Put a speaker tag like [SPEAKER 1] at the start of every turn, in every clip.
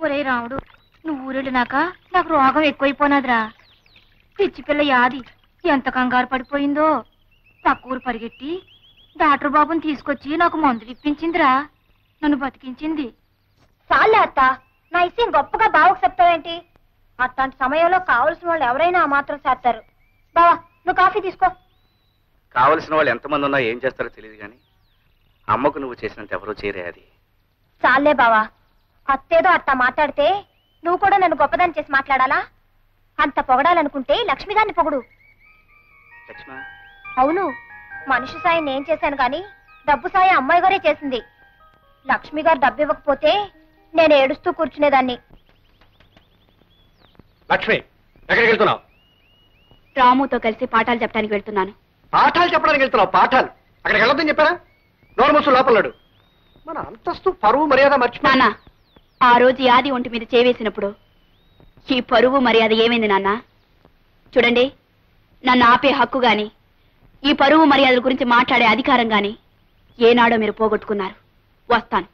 [SPEAKER 1] ఒరే రాముడు, నువ్వు ఊరెళ్ళినాక నాకు రోగం ఎక్కువైపోనాదిరా. పిచ్చి పిల్ల యాది ఎంత కంగారు పడిపోయిందో. పక్క ఊరు పరిగెట్టి డాక్టర్ బాబుని తీసుకొచ్చి నాకు మందులు ఇప్పించిందిరా. నన్ను బతికించింది.
[SPEAKER 2] చాలే అత్త, నా ఇష్టం గొప్పగా బావకు చెప్తావేంటి? అట్లాంటి సమయంలో కావలసిన వాళ్ళు ఎవరైనా ఆ మాత్రం చేస్తారు. బావా, నువ్వు కాఫీ తీసుకో.
[SPEAKER 3] కావలసిన వాళ్ళు ఎంతమంది ఉన్నా ఏం చేస్తారో తెలియదు కానీ అమ్మకు నువ్వు చేసినంత ఎవరో చేరే. అది
[SPEAKER 2] చాలే బావా, అత్తేదో అట్లా మాట్లాడితే నువ్వు కూడా నన్ను గొప్పదాన్ని చేసి మాట్లాడాలా? అంత పొగడాలనుకుంటే లక్ష్మి గారిని పొగుడు.
[SPEAKER 3] లక్ష్మ?
[SPEAKER 2] అవును, మనిషి సాయం నేను చేశాను గాని డబ్బు సాయం అమ్మాయి గారే చేసింది. లక్ష్మి గారు డబ్బు ఇవ్వకపోతే నేను ఏడుస్తూ కూర్చునేదాన్ని.
[SPEAKER 4] లక్ష్మి, ఎక్కడికి వెళ్తున్నావు?
[SPEAKER 1] రాముతో కలిసి పాఠాలు చెప్పడానికి వెళ్తున్నాను.
[SPEAKER 4] పాఠాలు చెప్పడానికి వెళ్తున్నావు? పాఠాలు అక్కడికి వెళ్ళొద్దని చెప్పారా? నోరు మూసు లోపలడు. మన అంతస్తు పరువు మర్యాద మర్చిపోనా?
[SPEAKER 1] ఆ రోజు యాది ఒంటి మీద చేవేసినప్పుడు ఈ పరువు మర్యాద ఏమైంది నాన్న? చూడండి, నన్ను ఆపే హక్కు గాని ఈ పరువు మర్యాదల గురించి మాట్లాడే అధికారం గాని ఏనాడో మీరు పోగొట్టుకున్నారు. వస్తాను.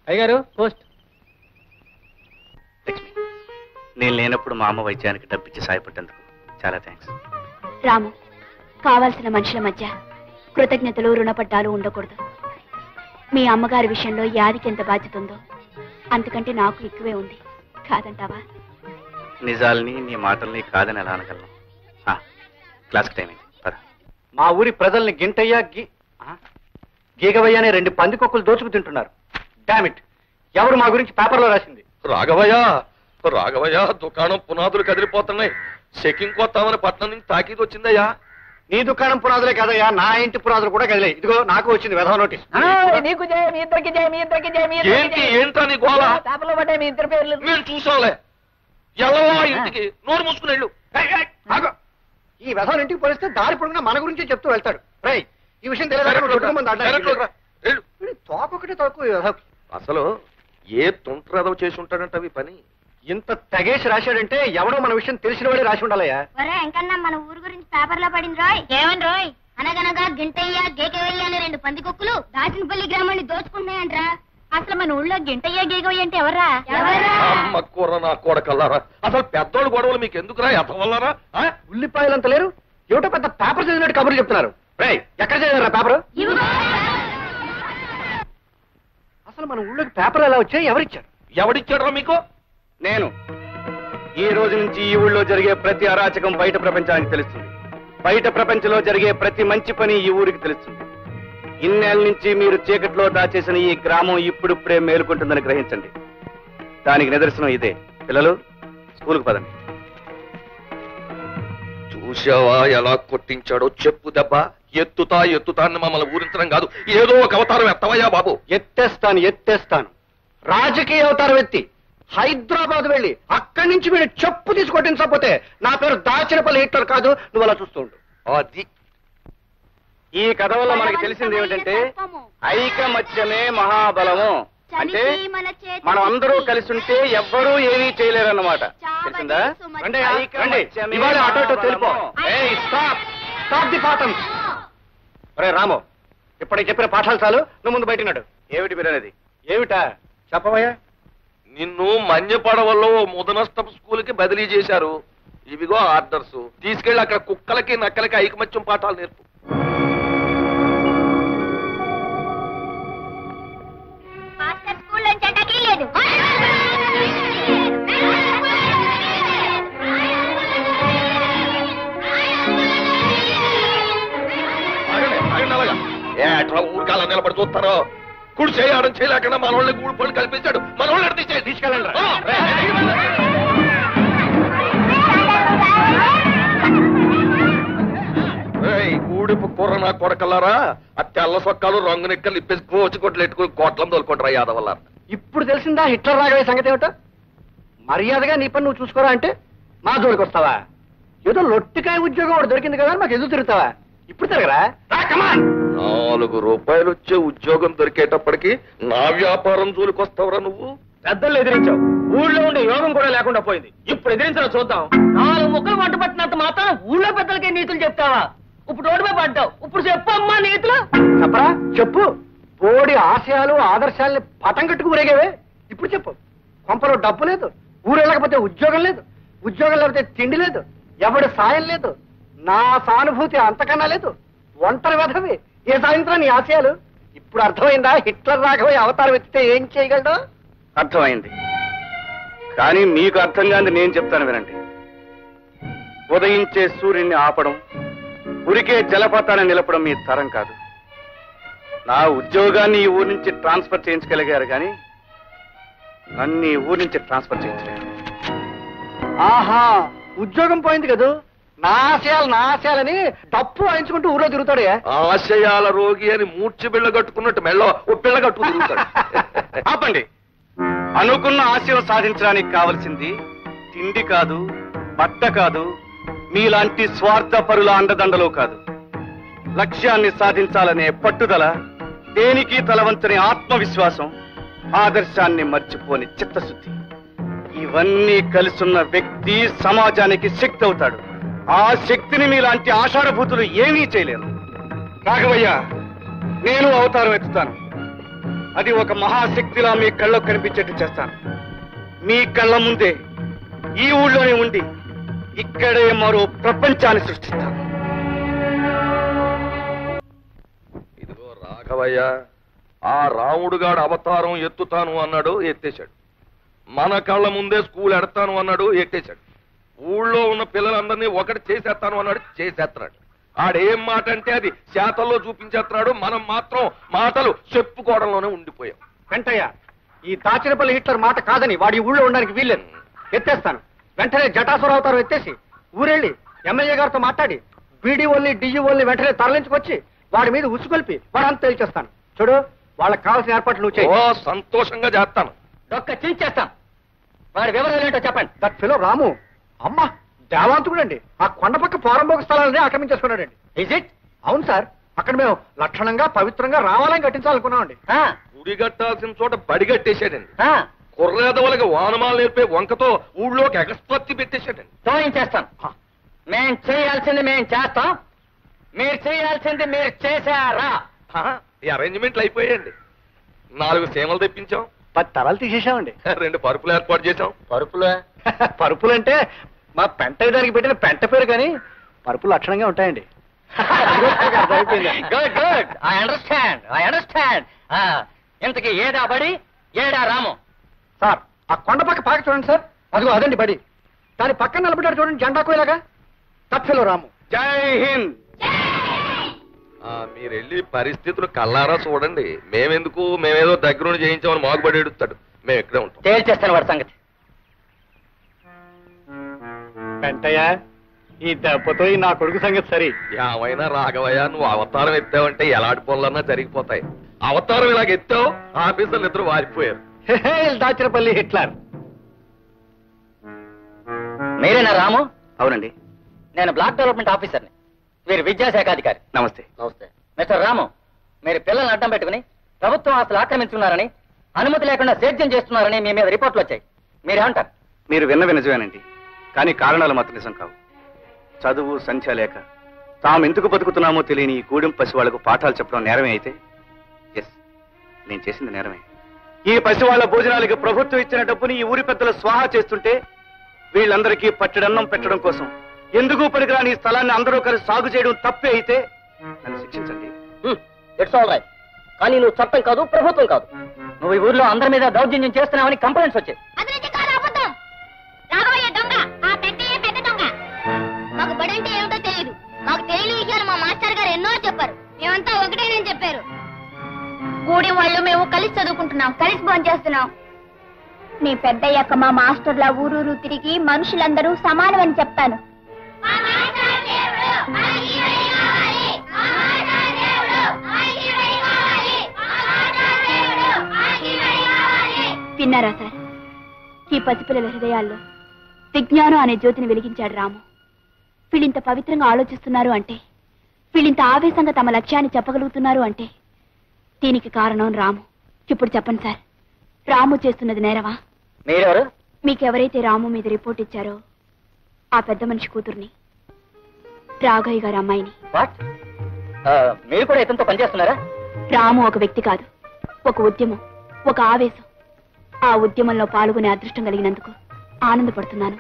[SPEAKER 4] అయ్యగారు పోస్ట్.
[SPEAKER 3] లక్ష్మి, నేను లేనప్పుడు మా అమ్మ వైద్యానికి డబ్బిచ్చి సాయపడ్డందుకు చాలా థ్యాంక్స్.
[SPEAKER 1] రాము, కావాల్సిన మనుషుల మధ్య కృతజ్ఞతలు రుణపడ్డాలు ఉండకూడదు. మీ అమ్మగారి విషయంలో యాదికి ఎంత బాధ్యత ఉందో అంతకంటే నాకు ఎక్కువే ఉంది. కాదంటావా?
[SPEAKER 3] నిజాల్ని నీ మాటల్ని కాదని ఎలా అనగలను? క్లాస్కి టైం అయింది.
[SPEAKER 4] మా ఊరి ప్రజల్ని గింటయ్యా గీగవయ్య అనే 2 పందికొక్కులు దోచుకు తింటున్నారు. డామిట్, ఎవరు మా గురించి పేపర్లో రాసింది?
[SPEAKER 5] రాఘవయ్య దుకాణం పునాదులు కదిలిపోతున్నాయి. చెకింగ్ కొత్తామని పట్నం నుంచి తాకీదు వచ్చిందయ్యా.
[SPEAKER 4] నీ దుకాణం పునాదులే కదయ్యా, నా ఇంటి పునాదులు కూడా కదిలే. ఇదిగో నాకు వచ్చింది వెధవ నోటీస్.
[SPEAKER 5] ఏంటా నీ గోళ? మేము చూసాంలే. ఎలా ఇంటికి నోరు మూసుకుని వెళ్ళు.
[SPEAKER 4] ఈ వెధవ ఇంటికి పోలిస్తే దారి పొడుగునా మన గురించి చెప్తూ వెళ్తాడు. రై, ఈ విషయం తోకొకటి తక్కువ.
[SPEAKER 5] అసలు ఏ తుంట్రదవ చేసి ఉంటాడంట అవి పని.
[SPEAKER 4] ఇంత తెగేసి రాశాడంటే ఎవడో మన విషయం తెలిసిన వాడే రాసి ఉండాలయ్యా.
[SPEAKER 2] ఎంకన్నా మన ఊరు గురించి పేపర్లో పడింది రోయ్. ఏమని రోయ్? అనగనగా గింటయ్య గేకవయ్య అనే 2 పందికొక్కులు దాచినపల్లి గ్రామాన్ని దోచుకుంటున్నాయంట్రా. అసలు మన ఊళ్ళో గింటయ్య గేకవయ్య అంటే ఎవర్రా?
[SPEAKER 5] అమ్మ కూర నా కొడకల్లారా. అసలు పెద్దోళ్ళు గొడవలు మీకు ఎందుకురా? ఎతవల్లారా?
[SPEAKER 4] ఉల్లిపాయలంత లేరు, ఏమిటో పెద్ద పేపర్ చదివినట్టు కబుర్లు చెప్తున్నారు. రై, ఎక్కడ చదివారా పేపర్? అసలు మన ఊళ్ళోకి పేపర్లు ఎలా వచ్చాయి? ఎవరిచ్చారు?
[SPEAKER 5] ఎవడిచ్చాడరా మీకు?
[SPEAKER 3] నేను. ఈ రోజు నుంచి ఈ ఊళ్ళో జరిగే ప్రతి అరాచకం బయట ప్రపంచానికి తెలుస్తుంది. బయట ప్రపంచంలో జరిగే ప్రతి మంచి పని ఈ ఊరికి తెలుస్తుంది. ఇన్నేళ్ళ నుంచి మీరు చీకట్లో దాచేసిన ఈ గ్రామం ఇప్పుడిప్పుడే మేలుకుంటుందని గ్రహించండి. దానికి నిదర్శనం ఇదే. పిల్లలు, స్కూల్కి పదండి.
[SPEAKER 5] చూసావా ఎలా కొట్టించాడో? చెప్పు దెబ్బ. ఎత్తుతాన్ని మమ్మల్ని ఊరించడం కాదు, ఏదో ఒక అవతారం ఎత్తవయ్యా బాబు.
[SPEAKER 4] ఎత్తేస్తాను. రాజకీయ అవతారం ఎత్తి హైదరాబాద్ వెళ్ళి అక్కడి నుంచి వీడు చెప్పు తీసుకొట్టించకపోతే నా పేరు దాచినపల్లి హిట్లర్ కాదు. నువ్వు అలా చూస్తూ ఉండు.
[SPEAKER 3] అది ఈ కథ వల్ల మనకి తెలిసింది ఏమిటంటే ఐకమత్యమే మహాబలము. అంటే మనం అందరూ కలిసి ఉంటే ఎవ్వరూ ఏమీ చేయలేరన్నమాట. తెలిసిందా?
[SPEAKER 4] ఇవాళ అటో తెలిపో. రే రాము, ఇప్పటికి చెప్పిన పాఠాలు చాలు, నువ్వు ముందు బయటన్నాడు.
[SPEAKER 3] ఏమిటి మీరనేది?
[SPEAKER 4] ఏమిటా చెప్పవయ్యా?
[SPEAKER 5] నిన్ను మన్యపడవల్లో ముదనష్టపు స్కూల్కి బదిలీ చేశారు. ఇవిగో ఆర్డర్స్. తీసుకెళ్లి అక్కడ కుక్కలకి నక్కలకి ఐకమత్యం పాఠాలు నేర్పు. అట్లా ఊరికాల నిలబడి చూస్తారో? కుడి చేయడం చేయలేకుండా మన వాళ్ళని గూడు పళ్ళు కల్పించాడు. మన వాళ్ళని తీసుకెళ్ళండి. గూడిపు కూర నా కొడకల్లారా. ఆ తెల్ల సొక్కాలు రంగు నెక్కలు ఇప్పేసి కోచి కొట్లు ఎట్టుకుని కోట్లం తోలుకుంటారా యాదవల్ల.
[SPEAKER 4] ఇప్పుడు తెలిసిందా హిట్లర్ రాగవే సంగతి ఏమిటో? మర్యాదగా నీ పని నువ్వు చూసుకోరా అంటే మా జోలికి వస్తావా? ఏదో లొట్టికాయ ఉద్యోగం ఒకటి దొరికింది కదా మాకు ఎదురు తిరుగుతావా? ఇప్పుడు తిరగరా?
[SPEAKER 5] 4 రూపాయలు వచ్చే ఉద్యోగం దొరికేటప్పటికి నా వ్యాపారం జోలికొస్తావురా నువ్వు?
[SPEAKER 4] పెద్దలు ఎదిరించావు, ఊళ్ళో ఉండే యోగం కూడా లేకుండా పోయింది. ఇప్పుడు ఎదిరించడం చూద్దాం. 4 ముక్కలు వంట పట్టినంత మాత్రం ఊళ్ళో పెద్దలకే నీతులు చెప్తావా? ఇప్పుడు రోడ్డుపై పడ్డావు, ఇప్పుడు చెప్పు అమ్మా నీతులు. చెప్పరా? చెప్పు. పోడి ఆశయాలు ఆదర్శాలని పటం కట్టుకు ఊరేగేవే, ఇప్పుడు చెప్పు.
[SPEAKER 6] కొంపలో డబ్బు లేదు, ఊరు వెళ్ళకపోతే ఉద్యోగం లేదు, ఉద్యోగం లేకపోతే తిండి లేదు, ఎవడి సాయం లేదు, నా సానుభూతి అంతకన్నా లేదు, ఒంటరి వెధవి, ఏ సాయంత్రం నీ ఆశయాలు. ఇప్పుడు అర్థమైందా హిట్లర్ రాఘవయ్య అవతారం ఎత్తితే ఏం చేయగలడు?
[SPEAKER 3] అర్థమైంది. కానీ మీకు అర్థం కాని నేను చెప్తాను వినండి. ఉదయించే సూర్యుడిని ఆపడం, ఉరికే జలపాతాన్ని నిలపడం మీ తరం కాదు. నా ఉద్యోగాన్ని ఈ ఊరి నుంచి ట్రాన్స్ఫర్ చేయించగలిగారు కానీ నన్ను ఈ ఊరి నుంచి ట్రాన్స్ఫర్ చేయించలేరు.
[SPEAKER 6] ఆహా, ఉద్యోగం పోయింది కదూ, నా ఆశయాలని తప్పు వాయించుకుంటూ ఊరో తిరుగుతాడే.
[SPEAKER 5] ఆశయాల రోగి అని మూర్చి బిళ్ళ కట్టుకున్నట్టు మెళ్ళ ఓ పిల్ల కట్టుకు తిరుగుతాడు.
[SPEAKER 3] ఆపండి. అనుకున్న ఆశయం సాధించడానికి కావలసింది తిండి కాదు, బట్ట కాదు, మీలాంటి స్వార్థపరుల అండదండలు కాదు. లక్ష్యాన్ని సాధించాలనే పట్టుదల, దేనికి తలవంచని ఆత్మవిశ్వాసం, ఆదర్శాన్ని మర్చిపోని చిత్తశుద్ధి, ఇవన్నీ కలిసున్న వ్యక్తి సమాజానికి శక్తి అవుతాడు. ఆ శక్తిని మీలాంటి ఆషాఢభూతులు ఏమీ చేయలేరు. రాఘవయ్య, నేను అవతారం ఎత్తుతాను. అది ఒక మహాశక్తిలా మీ కళ్ళకు కనిపించేట్టు చేస్తాను. మీ కళ్ళ ముందే ఈ ఊళ్ళోనే ఉండి ఇక్కడే మరో ప్రపంచాన్ని సృష్టిస్తాను.
[SPEAKER 5] ఇదిగో రాఘవయ్య, ఆ రాముడుగాడు అవతారం ఎత్తుతాను అన్నాడు, ఎత్తేశాడు. మన కళ్ళ ముందే స్కూల్ ఎడతాను అన్నాడు, ఎట్టేశాడు. ఊళ్ళో ఉన్న పిల్లలందరినీ ఒకటి చేసేస్తాను అన్నాడు, చేసేస్తున్నాడు. ఆడేం మాట అంటే అది శాతల్లో చూపించేస్తున్నాడు. మనం మాత్రం మాటలు చెప్పుకోవడంలోనే ఉండిపోయాం.
[SPEAKER 6] వెంటయ్య, ఈ దాచినపల్లి హిట్లర్ మాట కాదని వాడి ఊళ్ళో ఉండడానికి వీల్లేదు. ఎత్తేస్తాను. వెంటనే జటాసుర అవతారం ఎత్తేసి ఊరెళ్ళి ఎమ్మెల్యే గారితో మాట్లాడి బీడీఓల్ని డిఈఓల్ని వెంటనే తరలించుకొచ్చి వాడి మీద ఉసుకొల్పి వాడంతా తేల్చేస్తాను. చూడు, వాళ్ళకి కావాల్సిన ఏర్పాట్లు నువ్వు చేయి.
[SPEAKER 5] ఓ, సంతోషంగా చేస్తాను.
[SPEAKER 4] ఒక్క చేస్తాం. వాడి వివరాలు ఏంటో చెప్పండి.
[SPEAKER 6] దట్ ఫెలో రాము, అమ్మ దేవాంతుడండి. ఆ కొండ పక్క పోరంబోక స్థలాలని ఆక్రమించేసుకున్నాడండి.
[SPEAKER 4] Is it?
[SPEAKER 6] అవును సార్, అక్కడ మేము లక్షణంగా పవిత్రంగా రావాలని కట్టించాలనుకున్నామండి.
[SPEAKER 5] గుడి కట్టాల్సిన చోట బడి కట్టేశాడండి. కుర్రేదవులకి వానమాలు నేర్పే వంకతో ఊళ్ళోకి ఎగస్పత్తి పెట్టేశాడండి.
[SPEAKER 4] చేస్తాం. మేం చేయాల్సింది మేం చేస్తాం, మీరు చేయాల్సింది మీరు చేశారా?
[SPEAKER 5] ఈ అరేంజ్మెంట్లు అయిపోయాయండి. 4 సీమలు తెప్పించాం,
[SPEAKER 6] 10 తరాలు తీసేసామండి.
[SPEAKER 5] 2 పరుపులు ఏర్పాటు చేశాం.
[SPEAKER 4] పరుపులు?
[SPEAKER 6] పరుపులంటే మా పెంట దానికి పెట్టిన పెంట పేరు, కానీ పరుపులు లక్షణంగా ఉంటాయండి.
[SPEAKER 4] Good good, I understand. ఇంతకి ఏడా బడి, ఏడా రాము?
[SPEAKER 6] సార్, ఆ కొండ పక్క పాక చూడండి సార్, అదిగో అదండి బడి. దాని పక్కన నిలబడ్డాడు చూడండి జెండా కోయలాగా, తప్పెలో రాము.
[SPEAKER 3] జై హింద్.
[SPEAKER 5] మీరు వెళ్ళి పరిస్థితులు కల్లారా చూడండి. మేమేదో దగ్గరుండి చేయించామని మాగుబడి ఎడుతాడు. మేము ఇక్కడే ఉంటాం.
[SPEAKER 4] తేల్చేస్తాను వాడి సంగతి.
[SPEAKER 6] పెంటయ్య, ఈ దెబ్బతో ఈ నా కొడుకు సంగతి సరి.
[SPEAKER 5] ఏమైనా రాఘవయ్య, నువ్వు అవతారం ఎత్తావంటే ఎలాంటి పనులన్నా జరిగిపోతాయి. అవతారం ఇలాగ ఎత్తావు, ఆఫీసర్లు ఇద్దరు వారిపోయారు.
[SPEAKER 6] దాచినపల్లి హిట్లర్.
[SPEAKER 4] మీరేనా రాము?
[SPEAKER 3] అవునండి.
[SPEAKER 4] నేను బ్లాక్ డెవలప్మెంట్ ఆఫీసర్ని, వీరు విద్యాశాఖ అధికారి.
[SPEAKER 3] నమస్తే.
[SPEAKER 4] నమస్తే. మిస్టర్ రాము, మీరు పిల్లల్ని అడ్డం పెట్టుకుని ప్రభుత్వం ఆస్తులు ఆక్రమించుకున్నారని, అనుమతి లేకుండా సేద్యం చేస్తున్నారని మీ మీద రిపోర్ట్లు వచ్చాయి. మీరేమంటారు?
[SPEAKER 3] మీరు విన్న నిజమేనండి, కానీ కారణాలు మాత్రం నిజం కావు. చదువు సంఖ్య లేక తాము ఎందుకు బతుకుతున్నామో తెలియని ఈ గూడెం పసివాళ్లకు పాఠాలు చెప్పడం నేరమే అయితే, ఎస్, నేను చేసింది నేరమే. ఈ పసివాళ్ల భోజనాలకి ప్రభుత్వం ఇచ్చిన డబ్బుని ఈ ఊరి పెద్దలు స్వాహా చేస్తుంటే వీళ్ళందరికీ పట్టెడన్నం పెట్టడం కోసం ఎందుకు పనికిరాని ఈ స్థలాన్ని అందరూ కలిసి సాగు చేయడం తప్పే అయితే నన్ను శిక్షించండి.
[SPEAKER 4] It's all right. కానీ నువ్వు చట్టం కాదు, ప్రభుత్వం కాదు. నువ్వు ఈ ఊర్లో అందరి మీద దౌర్జన్యం చేస్తున్నావని కంప్లైంట్స్ వచ్చాయి.
[SPEAKER 2] రాఘవయ్య దొంగ, ఆ పెద్దయ్య పెద్ద దొంగ. మాకు బడంటే ఏమిటో తెలియదు. మాకు తెలియని విషయాలు మా మాస్టర్ గారు ఎన్నో చెప్పారు. మేమంతా ఒకటేనని చెప్పారు. గూడి వాళ్ళు మేము కలిసి చదువుకుంటున్నాం, కలిసి భోజనం చేస్తున్నాం. నీ పెద్దయ్యాక మా మాస్టర్లా ఊరూరు తిరిగి మనుషులందరూ సమానమని చెప్పాను.
[SPEAKER 1] విన్నారా సార్? ఈ పసిపిల్లల హృదయాల్లో విజ్ఞానం అనే జ్యోతిని వెలిగించాడు రాము. వీళ్ళింత పవిత్రంగా ఆలోచిస్తున్నారు అంటే, వీళ్ళింత ఆవేశంగా తమ లక్ష్యాన్ని చెప్పగలుగుతున్నారు అంటే దీనికి కారణం రాము. ఇప్పుడు చెప్పండి సార్, రాము చేస్తున్నది నేరవా?
[SPEAKER 4] మీరెవరు?
[SPEAKER 1] మీకెవరైతే రాము మీద రిపోర్ట్ ఇచ్చారో ఆ పెద్ద మనిషి కూతుర్ని, రాఘయ్య గారి అమ్మాయిని.
[SPEAKER 4] మీరు కూడా ఇతనితో పనిచేస్తున్నారా?
[SPEAKER 1] రాము ఒక వ్యక్తి కాదు, ఒక ఉద్యమం, ఒక ఆవేశం. ఆ ఉద్యమంలో పాల్గొనే అదృష్టం కలిగినందుకు ఆనందపడుతున్నాను,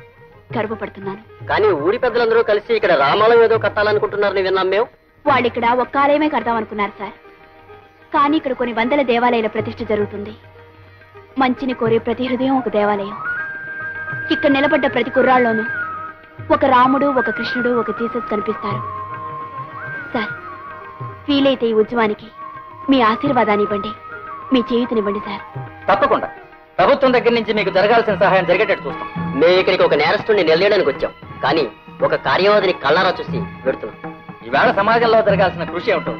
[SPEAKER 1] గర్వపడుతున్నాను.
[SPEAKER 7] కానీ ఊరి పెద్దలందరూ కలిసి ఇక్కడ రామాలయం ఏదో కట్టాలనుకుంటున్నారని విన్నాం మేము.
[SPEAKER 1] వాళ్ళిక్కడ ఒక్క ఆలయమే కడదామనుకున్నారు సార్. కానీ ఇక్కడ కొన్ని వందల దేవాలయాల ప్రతిష్ఠ జరుగుతుంది. మంచిని కోరే ప్రతి హృదయం ఒక దేవాలయం. ఇక్కడ నిలబడ్డ ప్రతి కుర్రాళ్ళలోనూ ఒక రాముడు, ఒక కృష్ణుడు, ఒక జీసస్ కనిపిస్తారు. సార్, వీలైతే ఈ ఉద్యమానికి మీ ఆశీర్వాదాన్ని ఇవ్వండి, మీ చేయూతనివ్వండి సార్.
[SPEAKER 7] తప్పకుండా ప్రభుత్వం దగ్గర నుంచి మీకు జరగాల్సిన సహాయం జరిగేటట్టు చూస్తాం. మేము ఇక్కడికి ఒక నేరస్తుడిని నిలయడానికి వచ్చాం, కానీ ఒక కార్యవాదిని కళ్ళారా చూసి పెడుతున్నాం. ఈవేళ సమాజంలో జరగాల్సిన కృషి ఏమిటో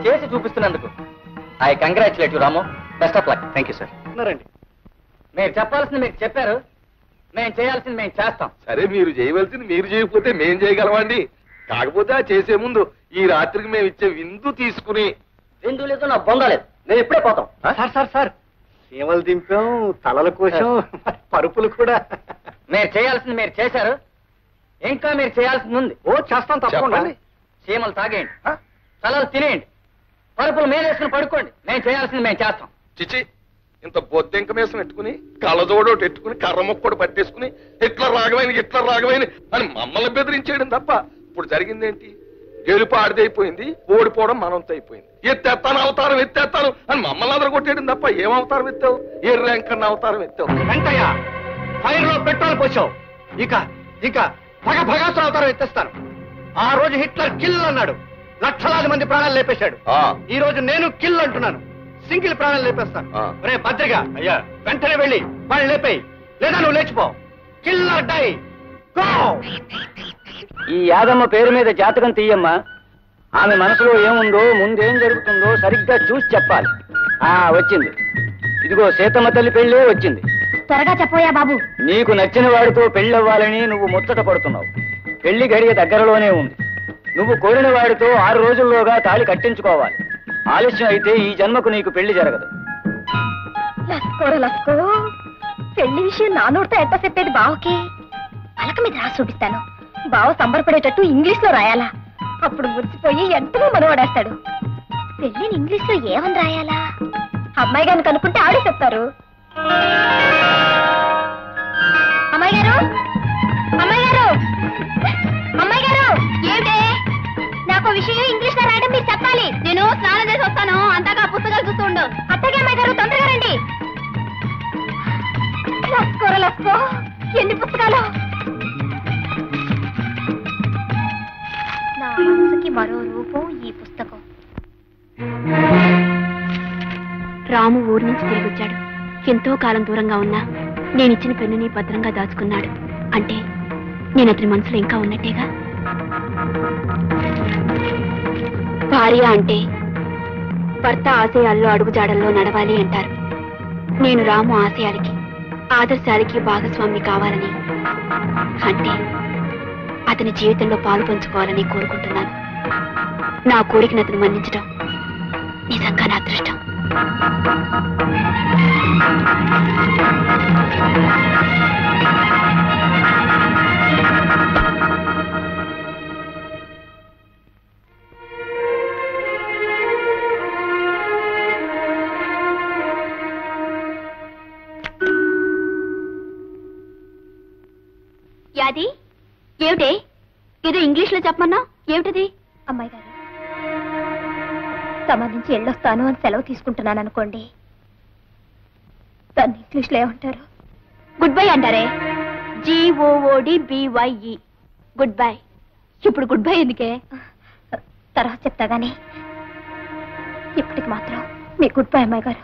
[SPEAKER 7] చేసి చూపిస్తున్నందుకు I congratulate you Ramu. Best of luck.
[SPEAKER 6] Thank you sir. ఉన్నారండి.
[SPEAKER 7] మీరు చెప్పాల్సింది మీరు చెప్పారు, మేము చేయాల్సింది మేము చేస్తాం.
[SPEAKER 5] సరే, మీరు చేయవలసింది మీరు చేయకపోతే మేం చేయగలమండి. కాకపోతే ఆ చేసే ముందు ఈ రాత్రికి మేము ఇచ్చే విందు తీసుకుని.
[SPEAKER 7] విందు లేదు, నా బొంద లేదు, మేము ఇప్పుడే పోతాం.
[SPEAKER 6] సార్ సీమలు దింపాం, తలల కోసం పరుపులు కూడా.
[SPEAKER 7] మీరు చేయాల్సింది మీరు చేశారు, ఇంకా మీరు చేయాల్సింది ఉంది.
[SPEAKER 6] ఓ చేస్తాం తప్పకుండా.
[SPEAKER 5] చెప్పండి.
[SPEAKER 7] సీమలు తాగేయండి, తలలు తినేయండి, పరుపులు మీద వేసుకుని పడుకోండి. మేము చేయాల్సింది మేము చేస్తాం.
[SPEAKER 5] చిచి, ఇంత బొద్దెంక మీసం పెట్టుకుని కళ్ళజోడోటి ఎట్టుకుని కర్ర మొక్కడు పట్టేసుకుని హిట్లర్ రాఘవైన అని మమ్మల్ని బెదిరించేయడం తప్ప ఇప్పుడు జరిగిందేంటి? గెలుపు ఆడిదైపోయింది, ఓడిపోవడం మనంతో అయిపోయింది. ఎత్తేస్తాను అవతారం ఎత్తేస్తాను అని మమ్మల్ని అందరూ కొట్టేయడం తప్ప ఏం అవతారం ఎత్తావు? ఏ ర్యాంక్ అన్న అవతారం ఎత్తావు?
[SPEAKER 6] వెంటయ్య, ఫైర్ లో పెట్రోల్ పోసావు. ఇక భగాసుర అవతారం ఎత్తేస్తాను. ఆ రోజు హిట్లర్ కిల్ అన్నాడు, లక్షలాది మంది ప్రాణాలు లేపేశాడు. ఈ రోజు నేను కిల్ అంటున్నాను, సింగిల్ ప్రాణాలు లేపేస్తాను. రే భద్రగా అయ్యా, వెంటనే వెళ్ళి వాళ్ళు లేపేయి, లేదా నువ్వు లేచిపో. Killer die, go.
[SPEAKER 7] ఈ యాదమ్మ పేరు మీద జాతకం తీయమ్మా. ఆమె మనసులో ఏముందో, ముందేం జరుగుతుందో సరిగ్గా చూసి చెప్పాలి. వచ్చింది, ఇదిగో సీతమ్మ తల్లి పెళ్ళే వచ్చింది.
[SPEAKER 2] త్వరగా చెప్పోయా బాబు.
[SPEAKER 7] నీకు నచ్చిన వాడితో పెళ్ళవ్వాలని నువ్వు ముచ్చట పడుతున్నావు. పెళ్లి గడియ దగ్గరలోనే ఉంది. నువ్వు కోరిన వాడితో 6 రోజుల్లోగా తాళి కట్టించుకోవాలి. ఆలస్యం అయితే ఈ జన్మకు నీకు పెళ్లి జరగదు.
[SPEAKER 2] లస్కో పెళ్లి విషయం నా నోటితో ఎట్ట చెప్పేది బావకి? పలక మీద రాసి చూపిస్తాను. బావ సంబరపడేటట్టు ఇంగ్లీష్ లో రాయాలా? అప్పుడు మురిసిపోయి ఎంతలో మనవాడేస్తాడు. పెళ్లిని ఇంగ్లీష్ లో ఏమని రాయాలా? అమ్మాయి గారిని కనుక్కుంటే ఆడే చెప్తారు. అమ్మాయి గారు, అమ్మాయి గారు, అమ్మాయి గారు, ఏమిటే? నాకు విషయం ఇంగ్లీష్ లో రాయడం మీరు చెప్పాలి. నేను స్నానం చేసి వస్తాను, అంతగా పుస్తకాలు చూస్తూ ఉండు. అత్తగా అమ్మాయి గారు, తొందరగా రండి. లస్కో ఎన్ని పుస్తకాలు! నా మనసుకి మరో రూపం ఈ పుస్తకం.
[SPEAKER 1] రాము ఊరి నుంచి తిరిగి వచ్చాడు. ఎంతో కాలం దూరంగా ఉన్నా నేనిచ్చిన పెన్నుని భద్రంగా దాచుకున్నాడు. అంటే నేను అతని మనసులో ఇంకా ఉన్నట్టేగా. భార్య అంటే భర్త ఆశయాల్లో అడుగుజాడల్లో నడవాలి అంటారు. నేను రాము ఆశయాలకి, ఆదర్శాలకి భాగస్వామి కావాలని, అంటే అతని జీవితంలో పాలు పంచుకోవాలని కోరుకుంటున్నాను. నా కోరికను అతను మన్నించడం నిజంగా నా అదృష్టం. యాది, ఏమిటే ఏదో ఇంగ్లీష్ లో చెప్పమన్నా? ఏమిటది?
[SPEAKER 2] అమ్మాయి గారు, సంబంధించి వెళ్ళొస్తాను అని సెలవు తీసుకుంటున్నాను అనుకోండి, దాన్ని ఇంగ్లీష్ లో ఏమంటారు?
[SPEAKER 1] గుడ్ బై అంటారే. GOODBYE, good bye. ఇప్పుడు గుడ్ బై ఎందుకే?
[SPEAKER 2] తర్వాత చెప్తా గానీ ఇప్పటికి మాత్రం మీ గుడ్ బై అమ్మాయి గారు.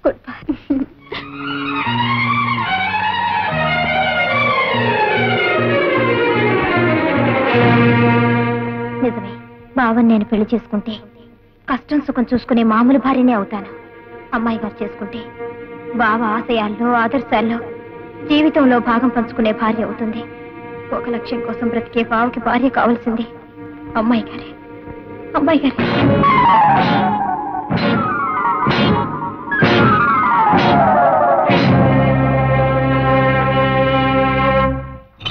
[SPEAKER 2] Good bye. నిజమే, బావని నేను పెళ్లి చేసుకుంటే కష్టం సుఖం చూసుకునే మామూలు భార్యనే అవుతాను. అమ్మాయి గారు చేసుకుంటే బావ ఆశయాల్లో, ఆదర్శాల్లో, జీవితంలో భాగం పంచుకునే భార్య అవుతుంది. ఒక లక్ష్యం కోసం బ్రతికే బావకి భార్య కావాల్సింది అమ్మాయి గారే. అమ్మాయి గారే.